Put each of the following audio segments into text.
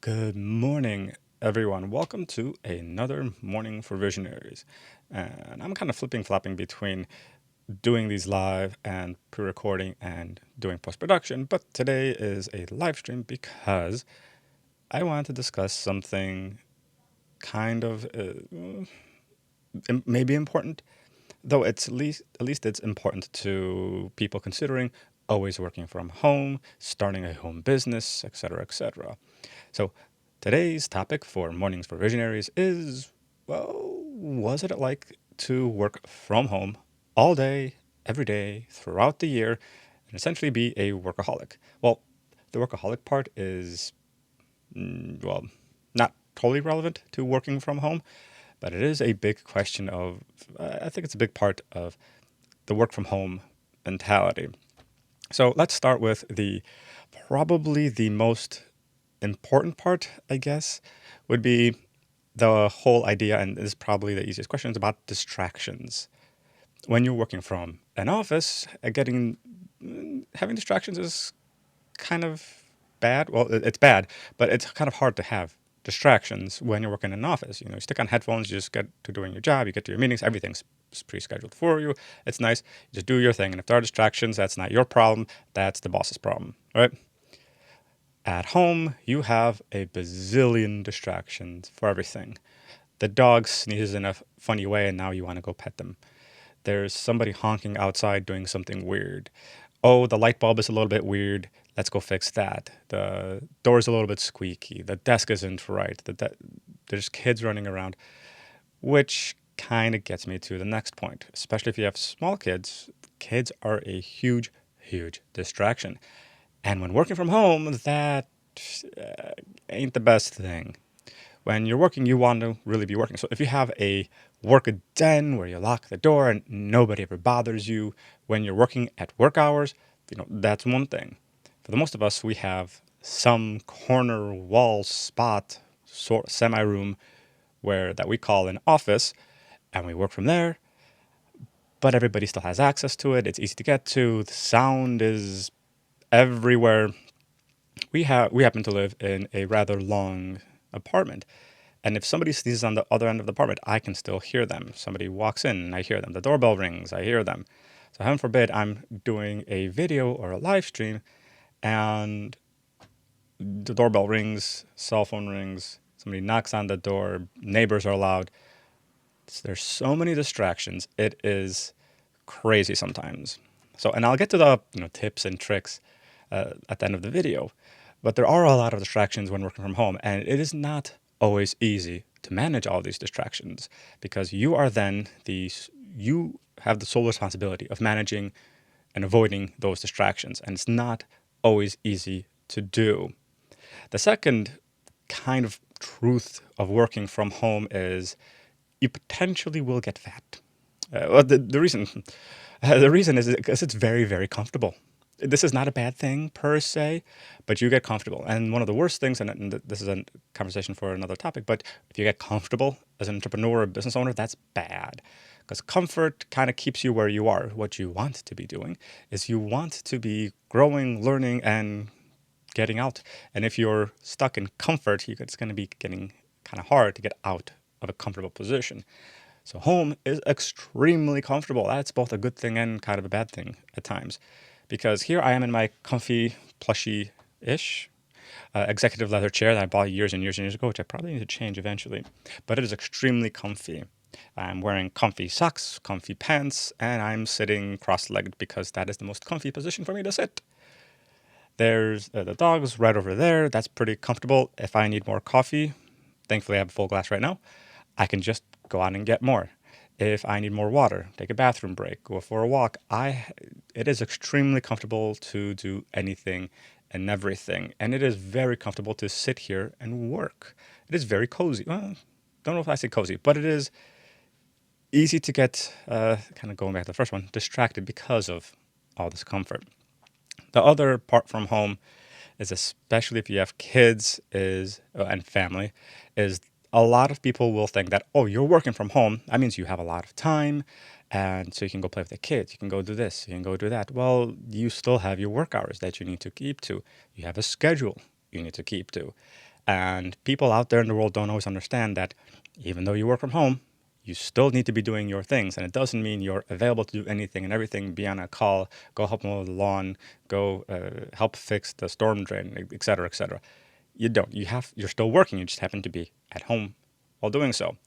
Good morning, everyone. Welcome to another morning for visionaries. And I'm kind of flipping-flopping between doing these live and pre-recording and doing post-production, but today is a live stream because I want to discuss something kind of maybe important, though it's at least it's important to people considering always working from home, starting a home business, etc., etc. So today's topic for Mornings for Visionaries is, well, was it like to work from home all day, every day, throughout the year, and essentially be a workaholic? Well, the workaholic part is, well, not totally relevant to working from home, but it is a big question of, I think it's a big part of the work from home mentality. So let's start with probably the most important part, I guess, would be the whole idea, and this is probably the easiest question, is about distractions. When you're working from an office, having distractions is kind of bad. Well, it's bad, but it's kind of hard to have distractions when you're working in an office. You stick on headphones, you just get to doing your job, you get to your meetings, everything's pre-scheduled for you. It's nice. You just do your thing, and if there are distractions, that's not your problem. That's the boss's problem, right? At home, you have a bazillion distractions for everything. The dog sneezes in a funny way, and now you want to go pet them. There's somebody honking outside doing something weird. Oh, the light bulb is a little bit weird. Let's go fix that. The door's a little bit squeaky. The desk isn't right. There's kids running around, which kind of gets me to the next point. Especially if you have small kids, kids are a huge, huge distraction. And when working from home, that ain't the best thing. When you're working, you want to really be working. So if you have a work den where you lock the door and nobody ever bothers you when you're working at work hours, that's one thing. For the most of us, we have some corner wall spot, sort semi room where that we call an office, and we work from there. But everybody still has access to it. It's easy to get to. The sound is everywhere. We happen to live in a rather long apartment. And if somebody sneezes on the other end of the apartment, I can still hear them. Somebody walks in, I hear them. The doorbell rings, I hear them. So heaven forbid I'm doing a video or a live stream and the doorbell rings, cell phone rings, somebody knocks on the door, neighbors are loud. There's so many distractions. It is crazy sometimes. So, and I'll get to the tips and tricks at the end of the video. But there are a lot of distractions when working from home, and it is not always easy to manage all these distractions because you have the sole responsibility of managing and avoiding those distractions, and it's not always easy to do. The second kind of truth of working from home is you potentially will get fat. The reason the reason is because it's very, very comfortable. This is not a bad thing per se, but you get comfortable. And one of the worst things, and this is a conversation for another topic, but if you get comfortable as an entrepreneur or business owner, that's bad. Because comfort kind of keeps you where you are. What you want to be doing is you want to be growing, learning, and getting out. And if you're stuck in comfort, it's going to be getting kind of hard to get out of a comfortable position. So home is extremely comfortable. That's both a good thing and kind of a bad thing at times. Because here I am in my comfy, plushy-ish executive leather chair that I bought years and years and years ago, which I probably need to change eventually. But it is extremely comfy. I'm wearing comfy socks, comfy pants, and I'm sitting cross-legged because that is the most comfy position for me to sit. There's the dog's right over there. That's pretty comfortable. If I need more coffee, thankfully I have a full glass right now, I can just go out and get more. If I need more water, take a bathroom break, go for a walk, it is extremely comfortable to do anything and everything. And it is very comfortable to sit here and work. It is very cozy. Well, don't know if I say cozy, but it is easy to get, kind of going back to the first one, distracted because of all this comfort. The other part from home is, especially if you have kids and family, is a lot of people will think that, oh, you're working from home. That means you have a lot of time. And so you can go play with the kids. You can go do this. You can go do that. Well, you still have your work hours that you need to keep to. You have a schedule you need to keep to. And people out there in the world don't always understand that even though you work from home, you still need to be doing your things. And it doesn't mean you're available to do anything and everything, be on a call, go help mow the lawn, go help fix the storm drain, et cetera, et cetera. You don't. You're still working. You just happen to be at home while doing so.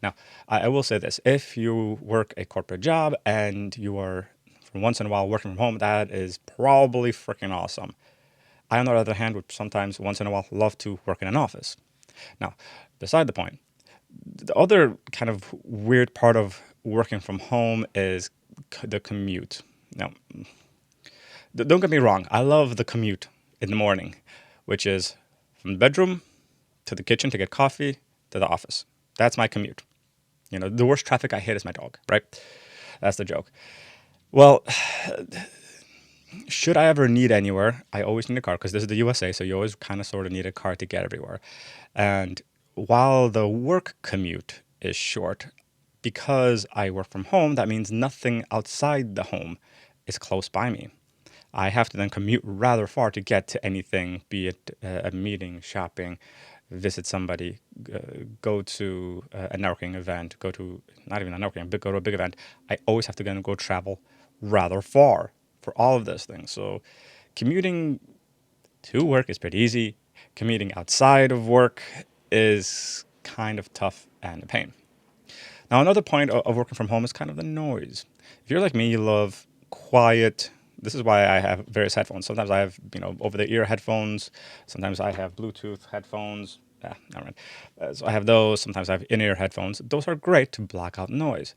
Now, I will say this. If you work a corporate job and you are, from once in a while, working from home, that is probably freaking awesome. I, on the other hand, would sometimes, once in a while, love to work in an office. Now, beside the point, the other kind of weird part of working from home is the commute. Now, don't get me wrong, I love the commute in the morning, which is from the bedroom to the kitchen to get coffee to the office. That's my commute. You know, the worst traffic I hit is my dog, right? That's the joke. Well, should I ever need anywhere, I always need a car because this is the USA, so you always kind of sort of need a car to get everywhere. And while the work commute is short, because I work from home, that means nothing outside the home is close by me. I have to then commute rather far to get to anything, be it a meeting, shopping, visit somebody, go to a networking event, go to not even a networking, but go to a big event. I always have to go travel rather far for all of those things. So commuting to work is pretty easy. Commuting outside of work is kind of tough and a pain. Now, another point of working from home is kind of the noise. If you're like me, you love quiet. This is why I have various headphones. Sometimes I have, over-the-ear headphones. Sometimes I have Bluetooth headphones. Never mind. So I have those. Sometimes I have in-ear headphones. Those are great to block out noise.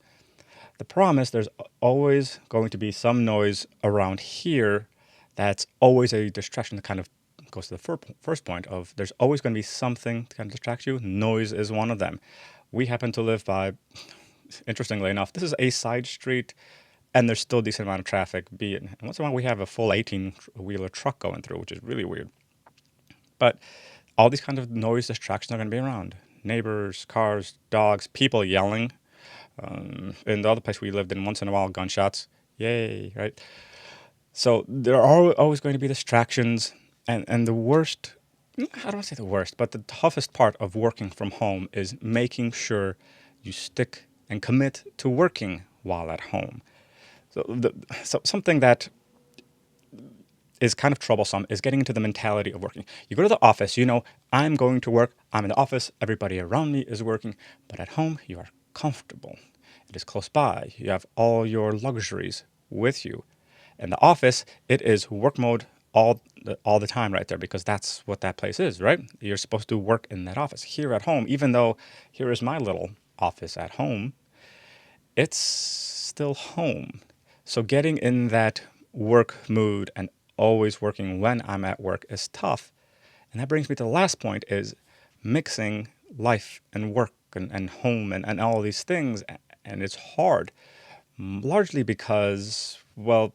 The problem is there's always going to be some noise around here that's always a distraction that kind of goes to the first point of there's always going to be something to kind of distract you. Noise is one of them. We happen to live by, interestingly enough, this is a side street and there's still a decent amount of traffic. And once in a while we have a full 18-wheeler truck going through, which is really weird. But all these kinds of noise distractions are going to be around. Neighbors, cars, dogs, people yelling. In the other place we lived in, once in a while, gunshots. Yay, right? So there are always going to be distractions. And the worst, I don't want to say the worst, but the toughest part of working from home is making sure you stick and commit to working while at home. So something that is kind of troublesome is getting into the mentality of working. You go to the office, I'm going to work, I'm in the office, everybody around me is working, but at home you are comfortable. It is close by. You have all your luxuries with you. In the office, it is work mode all the time right there because that's what that place is, right? You're supposed to work in that office. Here at home, even though here is my little office at home, it's still home. So getting in that work mood and always working when I'm at work is tough. And that brings me to the last point is mixing life and work and home and all these things. And it's hard, largely because, well,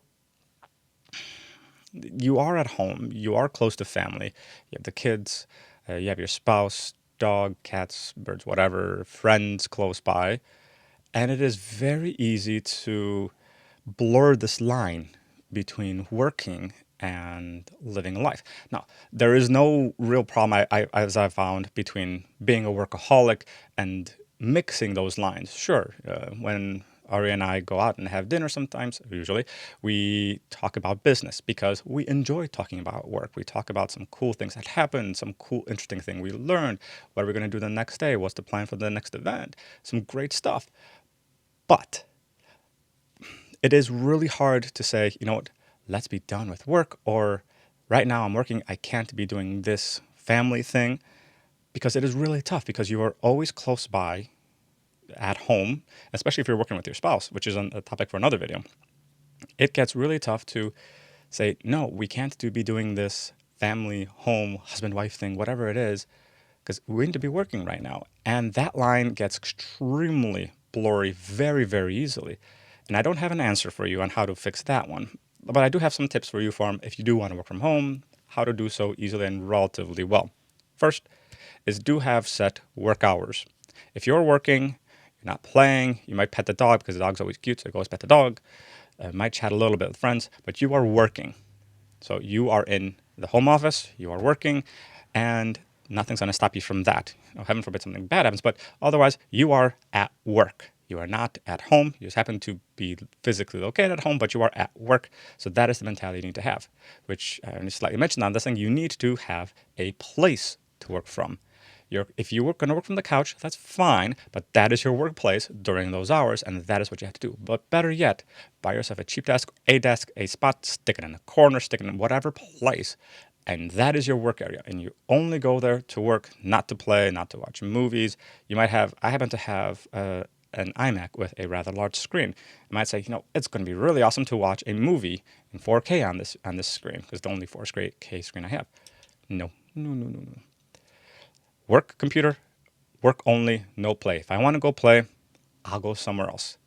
you are at home, you are close to family, you have the kids, you have your spouse, dog, cats, birds, whatever, friends close by. And it is very easy to blur this line between working and living life. Now, there is no real problem, as I found, between being a workaholic and mixing those lines. Sure, when Ari and I go out and have dinner sometimes, usually, we talk about business because we enjoy talking about work. We talk about some cool things that happened, some cool, interesting thing we learned, what are we going to do the next day, what's the plan for the next event, some great stuff. But it is really hard to say, you know what, let's be done with work, or right now I'm working, I can't be doing this family thing, because it is really tough because you are always close by at home, especially if you're working with your spouse, which is a topic for another video. It gets really tough to say, no, we can't be doing this family, home, husband, wife thing, whatever it is, because we need to be working right now. And that line gets extremely blurry very, very easily. And I don't have an answer for you on how to fix that one. But I do have some tips for you if you do want to work from home, how to do so easily and relatively well. First is do have set work hours. If you're working, you're not playing, you might pet the dog because the dog's always cute, so you go always pet the dog. Might chat a little bit with friends, but you are working. So you are in the home office, you are working, and Nothing's going to stop you from that. Heaven forbid something bad happens, but otherwise, you are at work. You are not at home. You just happen to be physically located at home, but you are at work. So that is the mentality you need to have, which I only slightly mentioned on this thing. You need to have a place to work from. If you were going to work from the couch, that's fine, but that is your workplace during those hours, and that is what you have to do. But better yet, buy yourself a cheap desk, a spot, stick it in a corner, stick it in whatever place, and that is your work area. And you only go there to work, not to play, not to watch movies. I happen to have an iMac with a rather large screen. You might say, it's going to be really awesome to watch a movie in 4K on this screen, because it's the only 4K screen I have. No, no, no, no, no. Work computer, work only, no play. If I want to go play, I'll go somewhere else.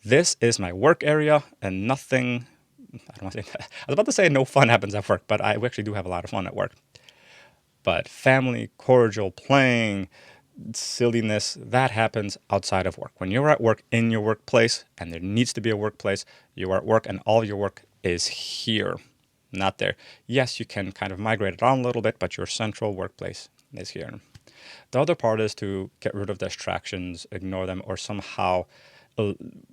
This is my work area, and nothing. I don't want to say that. I was about to say no fun happens at work, but we actually do have a lot of fun at work. But family, cordial, playing, silliness, that happens outside of work. When you're at work in your workplace, and there needs to be a workplace, you are at work and all your work is here, not there. Yes, you can kind of migrate it on a little bit, but your central workplace is here. The other part is to get rid of distractions, ignore them, or somehow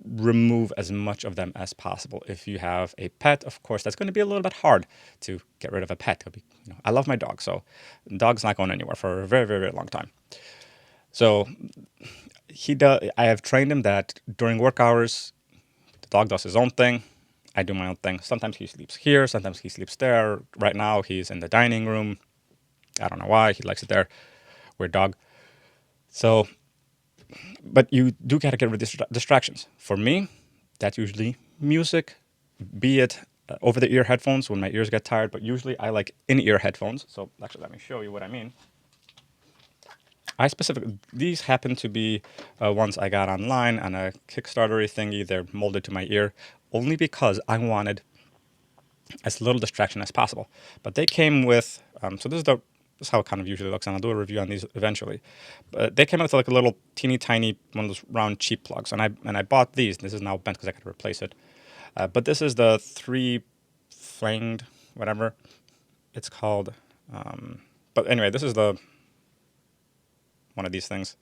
remove as much of them as possible. If you have a pet, of course, that's going to be a little bit hard to get rid of a pet. I love my dog, so the dog's not going anywhere for a very, very, very long time. So I have trained him that during work hours, the dog does his own thing. I do my own thing. Sometimes he sleeps here, sometimes he sleeps there. Right now, he's in the dining room. I don't know why. He likes it there. Weird dog. So, but you do got to get rid of distractions. For me, that's usually music, be it over-the-ear headphones when my ears get tired, but usually I like in-ear headphones. So actually, let me show you what I mean. These happen to be ones I got online on a Kickstarter thingy. They're molded to my ear only because I wanted as little distraction as possible. But they came with, so this is how it kind of usually looks, and I'll do a review on these eventually. But they came out with like a little teeny tiny one of those round cheap plugs, and I bought these. This is now bent because I got to replace it. But this is the 3-flanged, whatever it's called. But anyway, this is the one of these things.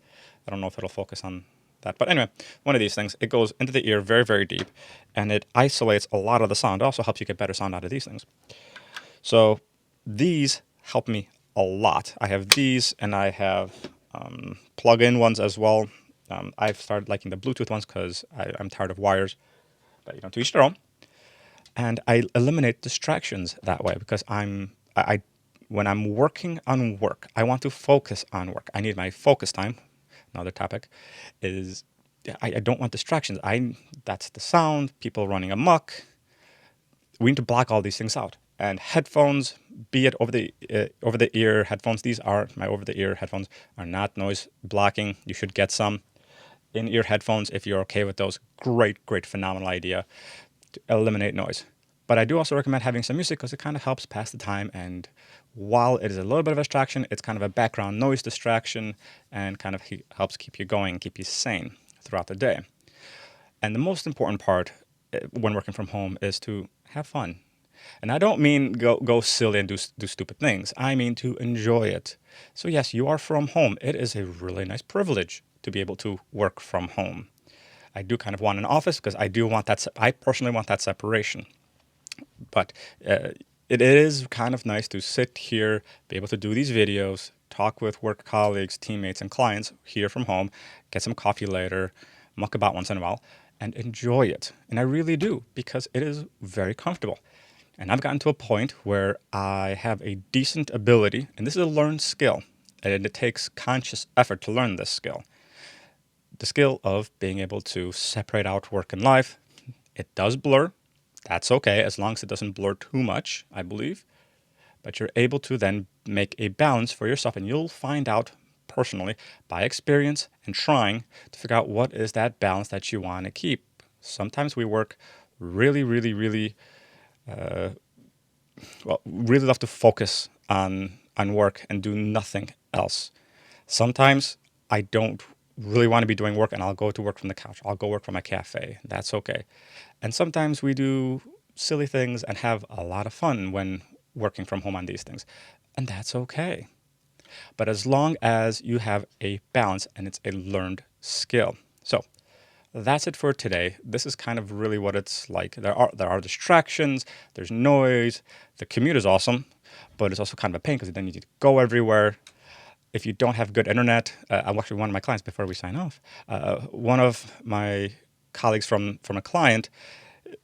I don't know if it'll focus on that. But anyway, one of these things, it goes into the ear very, very deep, and it isolates a lot of the sound. It also helps you get better sound out of these things. So these help me a lot. I have these, and I have plug-in ones as well. I've started liking the Bluetooth ones because I'm tired of wires. But to each their own. And I eliminate distractions that way because when I'm working on work, I want to focus on work. I need my focus time. Another topic is I don't want distractions. That's the sound, people running amok. We need to block all these things out. And headphones, be it over the ear headphones, these are my over the ear headphones, are not noise blocking. You should get some in-ear headphones if you're okay with those. Great, phenomenal idea to eliminate noise. But I do also recommend having some music because it kind of helps pass the time. And while it is a little bit of a distraction, it's kind of a background noise distraction and kind of helps keep you going, keep you sane throughout the day. And the most important part when working from home is to have fun. And I don't mean go silly and do stupid things. I mean to enjoy it. So yes, you are from home. It is a really nice privilege to be able to work from home. I do kind of want an office because I personally want that separation. But it is kind of nice to sit here, be able to do these videos, talk with work colleagues, teammates, and clients here from home, get some coffee later, muck about once in a while, and enjoy it. And I really do because it is very comfortable. And I've gotten to a point where I have a decent ability, and this is a learned skill, and it takes conscious effort to learn this skill. The skill of being able to separate out work and life. It does blur. That's okay, as long as it doesn't blur too much, I believe. But you're able to then make a balance for yourself, and you'll find out personally by experience and trying to figure out what is that balance that you want to keep. Sometimes we work really, really, really, really love to focus on work and do nothing else. Sometimes I don't really want to be doing work and I'll go to work from the couch. I'll go work from a cafe. That's okay. And sometimes we do silly things and have a lot of fun when working from home on these things. And that's okay. but as long as you have a balance and it's a learned skill. So that's it for today. This is kind of really what it's like. There are distractions, there's noise. The commute is awesome, but it's also kind of a pain because then you need to go everywhere. If you don't have good internet, I'm actually one of my clients before we sign off. One of my colleagues from a client,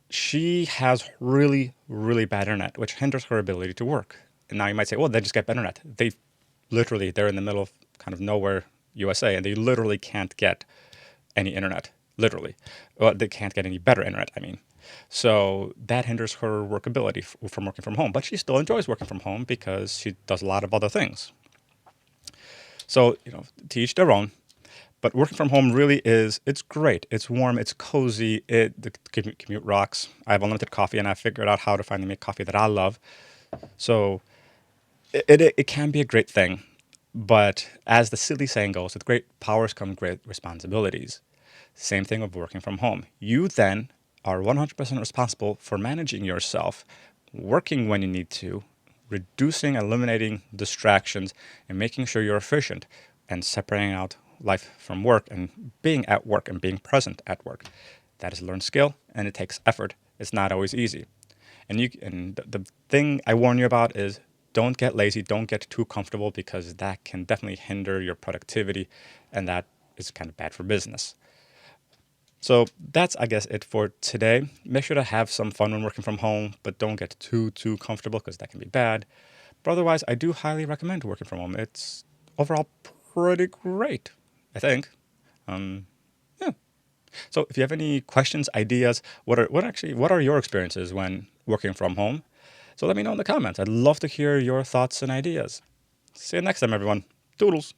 she has really, really bad internet, which hinders her ability to work. And now you might say, well, then just get better internet. They're in the middle of kind of nowhere, USA, and they literally can't get any internet. Literally. Well, they can't get any better internet, I mean. So that hinders her workability from working from home. But she still enjoys working from home because she does a lot of other things. So, to each their own. But working from home really it's great. It's warm, it's cozy, the commute rocks. I have unlimited coffee and I figured out how to finally make coffee that I love. So it can be a great thing. But as the silly saying goes, with great powers come great responsibilities. Same thing with working from home. You then are 100% responsible for managing yourself, working when you need to, eliminating distractions, and making sure you're efficient and separating out life from work and being at work and being present at work. That is a learned skill and it takes effort. It's not always easy. And the thing I warn you about is don't get lazy, don't get too comfortable because that can definitely hinder your productivity and that is kind of bad for business. So that's, I guess, it for today. Make sure to have some fun when working from home, but don't get too comfortable because that can be bad. But otherwise, I do highly recommend working from home. It's overall pretty great, I think. Um, yeah. So if you have any questions, ideas, what are your experiences when working from home? So let me know in the comments. I'd love to hear your thoughts and ideas. See you next time, everyone. Doodles.